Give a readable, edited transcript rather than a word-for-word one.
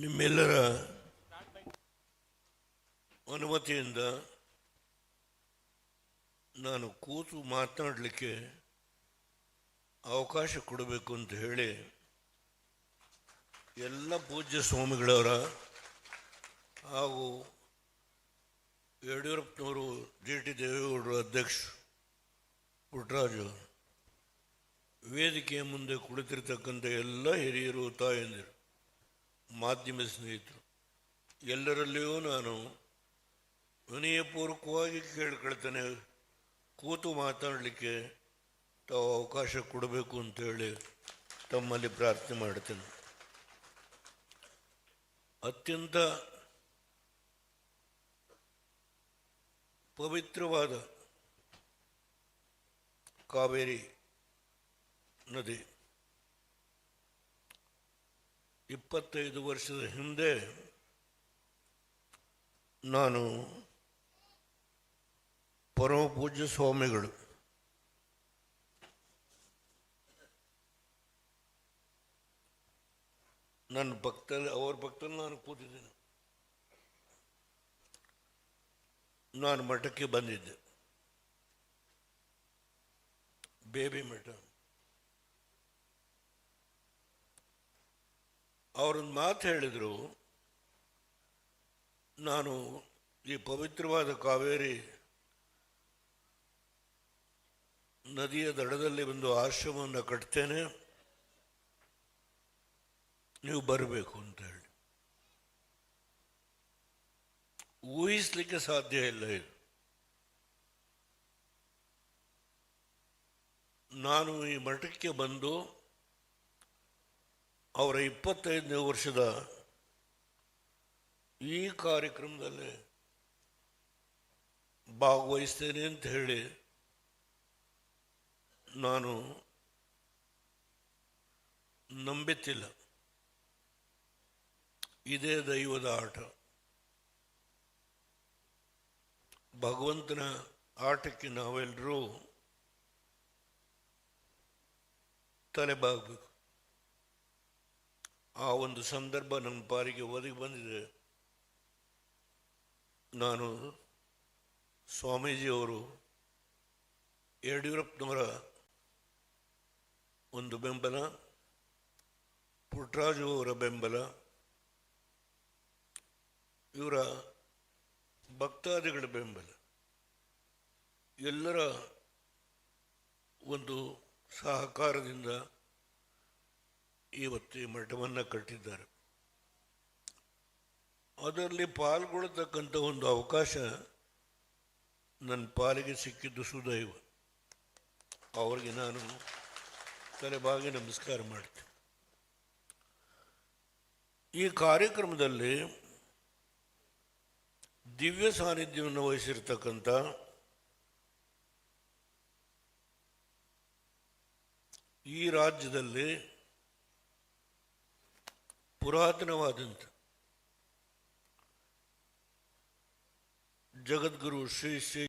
ನಿಮ್ಮೆಲ್ಲರ ಅನುಮತಿಯಿಂದ ನಾನು ಕೂತು ಮಾತನಾಡಲಿಕ್ಕೆ ಅವಕಾಶ ಕೊಡಬೇಕು ಅಂತ ಹೇಳಿ ಎಲ್ಲ ಪೂಜ್ಯ ಸ್ವಾಮಿಗಳವರ ಹಾಗೂ ಯಡಿಯೂರಪ್ಪನವರು ಡಿ ದೇವೇಗೌಡರು ಅಧ್ಯಕ್ಷ ಪುಟ್ಟರಾಜು ವೇದಿಕೆಯ ಮುಂದೆ ಕುಳಿತಿರ್ತಕ್ಕಂಥ ಎಲ್ಲ ಹಿರಿಯರು ತಾಯಂದಿರು ಮಾಧ್ಯಮ ಸ್ನೇಹಿತರು ಎಲ್ಲರಲ್ಲಿಯೂ ನಾನು ವಿನಯಪೂರ್ವಕವಾಗಿ ಕೇಳ್ಕೊಳ್ತೇನೆ, ಕೂತು ಮಾತಾಡಲಿಕ್ಕೆ ತಾವು ಅವಕಾಶ ಕೊಡಬೇಕು ಅಂತೇಳಿ ತಮ್ಮಲ್ಲಿ ಪ್ರಾರ್ಥನೆ ಮಾಡ್ತೇನೆ. ಅತ್ಯಂತ ಪವಿತ್ರವಾದ ಕಾವೇರಿ ನದಿ 25 ವರ್ಷದ ಹಿಂದೆ ನಾನು ಪರಮ ಪೂಜ್ಯ ಸ್ವಾಮಿಗಳು ನನ್ನ ಪಕ್ಕದಲ್ಲಿ ಅವ್ರ ಪಕ್ಕದಲ್ಲಿ ನಾನು ಕೂತಿದ್ದೇನೆ. ನಾನು ಮಠಕ್ಕೆ ಬಂದಿದ್ದೆ, ಬೇಬಿ ಮಠ. ಅವರೊಂದು ಮಾತು ಹೇಳಿದರು, ನಾನು ಈ ಪವಿತ್ರವಾದ ಕಾವೇರಿ ನದಿಯ ದಡದಲ್ಲಿ ಒಂದು ಆಶ್ರಮವನ್ನು ಕಟ್ತೇನೆ, ನೀವು ಬರಬೇಕು ಅಂತ ಹೇಳಿ. ಊಹಿಸ್ಲಿಕ್ಕೆ ಸಾಧ್ಯ ಇಲ್ಲ ಇದು. ನಾನು ಈ ಮಠಕ್ಕೆ ಬಂದು ಅವರ 25ನೇ ವರ್ಷದ ಈ ಕಾರ್ಯಕ್ರಮದಲ್ಲಿ ಭಾಗವಹಿಸ್ತೇನೆ ಅಂತ ಹೇಳಿ ನಾನು ನಂಬಿತ್ತಿಲ್ಲ. ಇದೇ ದೈವದ ಆಟ, ಭಗವಂತನ ಆಟಕ್ಕೆ ನಾವೆಲ್ಲರೂ ತಲೆಬಾಗಬೇಕು. ಆ ಒಂದು ಸಂದರ್ಭ ನನ್ನ ಪಾಲಿಗೆ ಒದಗಿ ಬಂದಿದೆ. ನಾನು ಸ್ವಾಮೀಜಿಯವರು ಯಡಿಯೂರಪ್ಪನವರ ಒಂದು ಬೆಂಬಲ, ಪುಟ್ಟರಾಜು ಅವರ ಬೆಂಬಲ, ಇವರ ಭಕ್ತಾದಿಗಳ ಬೆಂಬಲ, ಎಲ್ಲರ ಒಂದು ಸಹಕಾರದಿಂದ ಇವತ್ತು ಈ ಮಠವನ್ನು ಕಟ್ಟಿದ್ದಾರೆ. ಅದರಲ್ಲಿ ಪಾಲ್ಗೊಳ್ಳತಕ್ಕಂಥ ಒಂದು ಅವಕಾಶ ನನ್ನ ಪಾಲಿಗೆ ಸಿಕ್ಕಿದ್ದು ಸುದೈವ. ಅವರಿಗೆ ನಾನು ತಲೆಬಾಗಿ ನಮಸ್ಕಾರ ಮಾಡ್ತೀನಿ. ಈ ಕಾರ್ಯಕ್ರಮದಲ್ಲಿ ದಿವ್ಯ ಸಾನ್ನಿಧ್ಯವನ್ನು ವಹಿಸಿರ್ತಕ್ಕಂಥ ಈ ರಾಜ್ಯದಲ್ಲಿ ಪುರಾತನವಾದಂಥ ಜಗದ್ಗುರು ಶ್ರೀ ಶ್ರೀ